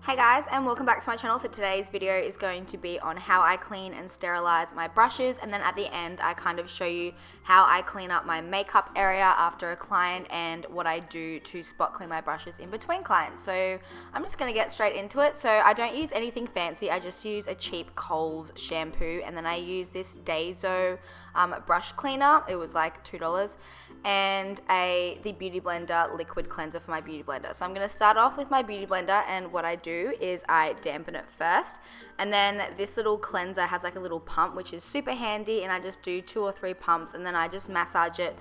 Hey guys, and welcome back to my channel. So today's video is going to be on how I clean and sterilize my brushes, and then at the end I kind of show you how I clean up my makeup area after a client and what I do to spot clean my brushes in between clients. So I'm just going to get straight into it. So I don't use anything fancy, I just use a cheap Kohl's shampoo, and then I use this Daiso brush cleaner. It was like $2, and the Beauty Blender liquid cleanser for my Beauty Blender. So I'm going to start off with my Beauty Blender, and what I do is I dampen it first, and then this little cleanser has like a little pump which is super handy, and I just do 2 or 3 pumps, and then I just massage it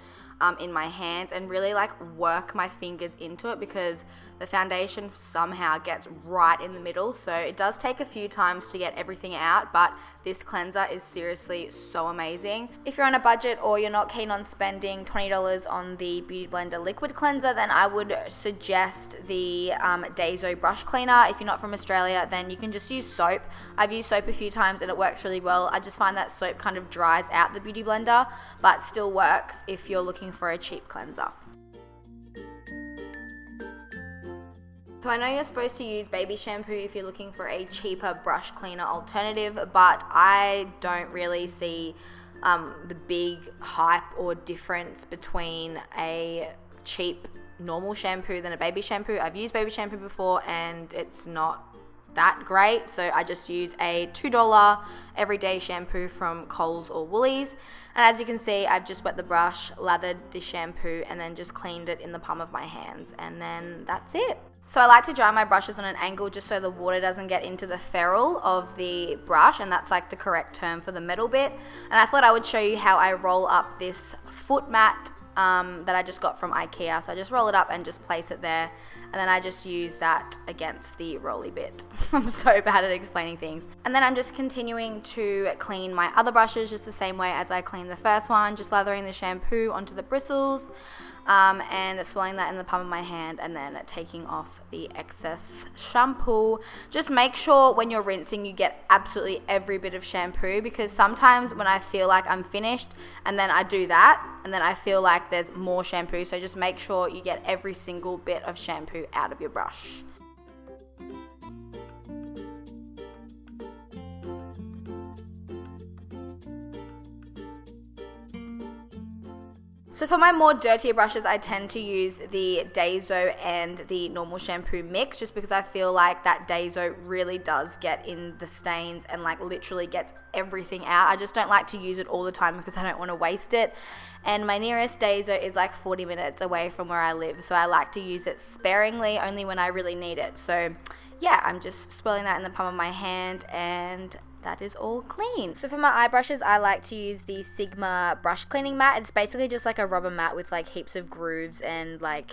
in my hands and really like work my fingers into it, because the foundation somehow gets right in the middle. So it does take a few times to get everything out, but this cleanser is seriously so amazing. If you're on a budget or you're not keen on spending $20 on the Beauty Blender liquid cleanser, then I would suggest the Daiso brush cleaner. If you're not from Australia, then you can just use soap. I've used soap a few times and it works really well. I just find that soap kind of dries out the Beauty Blender, but still works if you're looking for a cheap cleanser. So I know you're supposed to use baby shampoo if you're looking for a cheaper brush cleaner alternative, but I don't really see the big hype or difference between a cheap normal shampoo than a baby shampoo. I've used baby shampoo before and it's not that great, so I just use a $2 everyday shampoo from Kohl's or Woolies. And as you can see, I've just wet the brush, lathered the shampoo, and then just cleaned it in the palm of my hands, and then that's it. So I like to dry my brushes on an angle just so the water doesn't get into the ferrule of the brush, and that's like the correct term for the metal bit. And I thought I would show you how I roll up this foot mat that I just got from IKEA. So I just roll it up and just place it there, and then I just use that against the rolly bit. I'm so bad at explaining things. And then I'm just continuing to clean my other brushes just the same way as I cleaned the first one, just lathering the shampoo onto the bristles, and swirling that in the palm of my hand, and then taking off the excess shampoo. Just make sure when you're rinsing you get absolutely every bit of shampoo, because sometimes when I feel like I'm finished and then I do that and then I feel like there's more shampoo, so just make sure you get every single bit of shampoo out of your brush. So for my more dirtier brushes, I tend to use the Daiso and the normal shampoo mix, just because I feel like that Daiso really does get in the stains and like literally gets everything out. I just don't like to use it all the time because I don't want to waste it. And my nearest Daiso is like 40 minutes away from where I live, so I like to use it sparingly, only when I really need it. So yeah, I'm just swirling that in the palm of my hand, and that is all clean. So for my eye brushes, I like to use the Sigma brush cleaning mat. It's basically just like a rubber mat with like heaps of grooves and like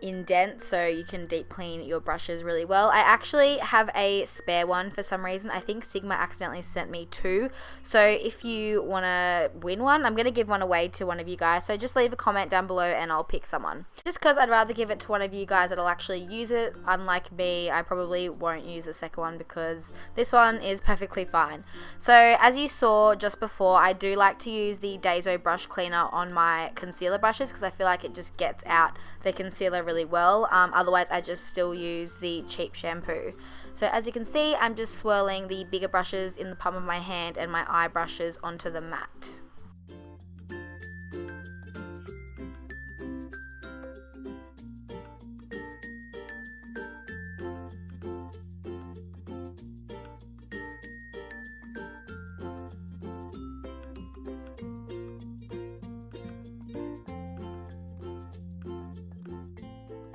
indents, so you can deep clean your brushes really well. I actually have a spare one for some reason. I think Sigma accidentally sent me 2. So if you want to win one, I'm going to give one away to one of you guys. So just leave a comment down below and I'll pick someone. Just because I'd rather give it to one of you guys that'll actually use it. Unlike me, I probably won't use the second one because this one is perfectly fine. So as you saw just before, I do like to use the Daiso brush cleaner on my concealer brushes because I feel like it just gets out the concealer really well. Otherwise I just still use the cheap shampoo. So as you can see, I'm just swirling the bigger brushes in the palm of my hand and my eye brushes onto the mat.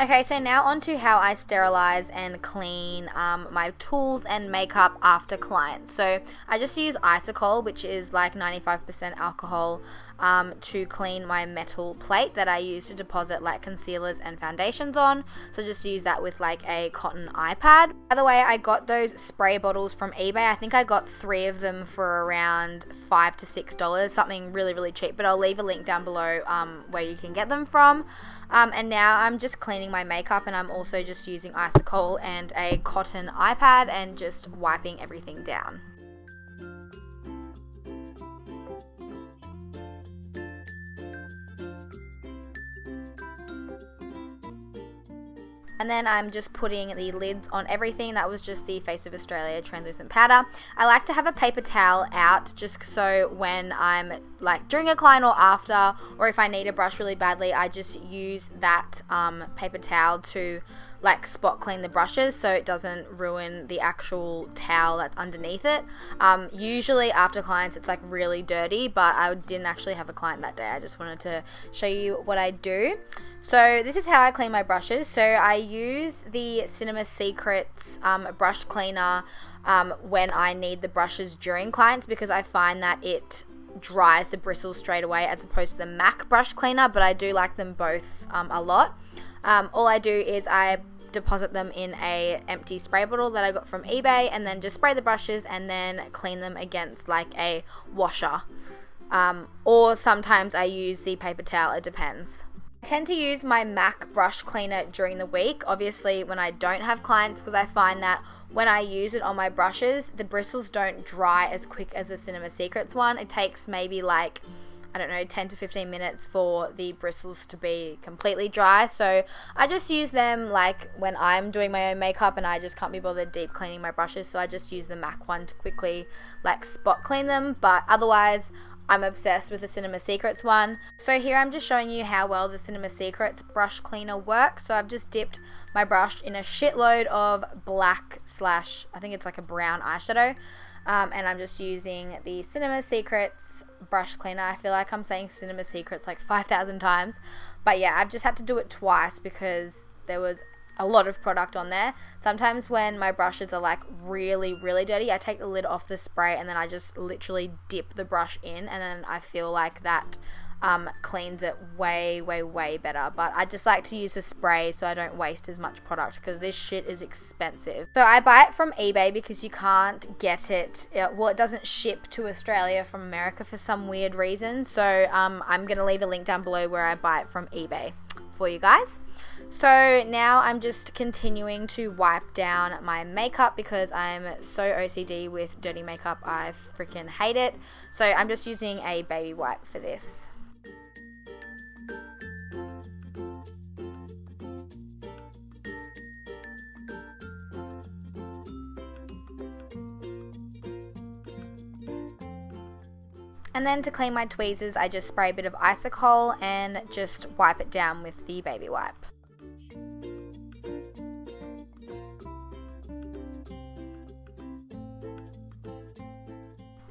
Okay, so now on to how I sterilize and clean my tools and makeup after clients. So I just use isocol, which is like 95% alcohol, to clean my metal plate that I use to deposit like concealers and foundations on. So just use that with like a cotton iPad. By the way, I got those spray bottles from eBay. I think I got 3 of them for around $5 to $6, something really, really cheap, but I'll leave a link down below where you can get them from. And now I'm just cleaning my makeup, and I'm also just using isocol and a cotton iPad and just wiping everything down. And then I'm just putting the lids on everything. That was just the Face of Australia translucent powder. I like to have a paper towel out just so when I'm like during a client or after, or if I need a brush really badly, I just use that paper towel to like spot clean the brushes so it doesn't ruin the actual towel that's underneath it. Usually after clients it's like really dirty, but I didn't actually have a client that day. I just wanted to show you what I do. So this is how I clean my brushes. So I use the Cinema Secrets brush cleaner when I need the brushes during clients, because I find that it dries the bristles straight away as opposed to the MAC brush cleaner, but I do like them both a lot. All I do is I deposit them in a empty spray bottle that I got from eBay, and then just spray the brushes and then clean them against like a washer. Or sometimes I use the paper towel, it depends. I tend to use my MAC brush cleaner during the week, obviously when I don't have clients, because I find that when I use it on my brushes, the bristles don't dry as quick as the Cinema Secrets one. It takes maybe like, I don't know, 10 to 15 minutes for the bristles to be completely dry. So I just use them like when I'm doing my own makeup and I just can't be bothered deep cleaning my brushes. So I just use the MAC one to quickly like spot clean them. But otherwise, I'm obsessed with the Cinema Secrets one. So here I'm just showing you how well the Cinema Secrets brush cleaner works. So I've just dipped my brush in a shitload of black / I think it's like a brown eyeshadow. And I'm just using the Cinema Secrets brush cleaner. I feel like I'm saying Cinema Secrets like 5,000 times. But yeah, I've just had to do it twice because there was a lot of product on there. Sometimes when my brushes are like really, really dirty, I take the lid off the spray and then I just literally dip the brush in, and then I feel like that cleans it way, way, way better. But I just like to use a spray so I don't waste as much product, because this shit is expensive. So I buy it from eBay because you can't get it, well, it doesn't ship to Australia from America for some weird reason. So I'm gonna leave a link down below where I buy it from eBay for you guys. So now I'm just continuing to wipe down my makeup because I'm so OCD with dirty makeup. I freaking hate it. So I'm just using a baby wipe for this. And then to clean my tweezers, I just spray a bit of Isocol and just wipe it down with the baby wipe.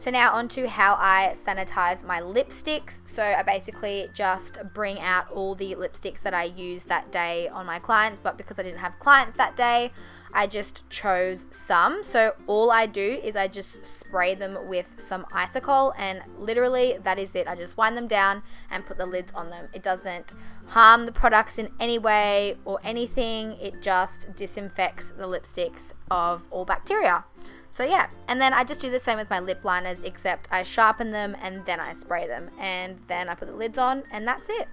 So now onto how I sanitize my lipsticks. So I basically just bring out all the lipsticks that I use that day on my clients, but because I didn't have clients that day, I just chose some. So all I do is I just spray them with some Isocol, and literally that is it. I just wind them down and put the lids on them. It doesn't harm the products in any way or anything. It just disinfects the lipsticks of all bacteria. So yeah, and then I just do the same with my lip liners, except I sharpen them and then I spray them, and then I put the lids on, and that's it.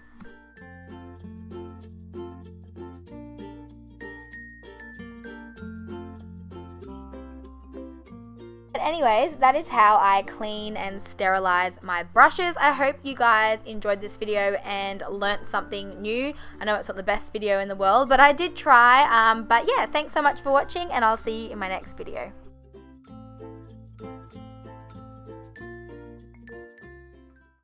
But anyways, that is how I clean and sterilize my brushes. I hope you guys enjoyed this video and learnt something new. I know it's not the best video in the world, but I did try. But yeah, thanks so much for watching, and I'll see you in my next video.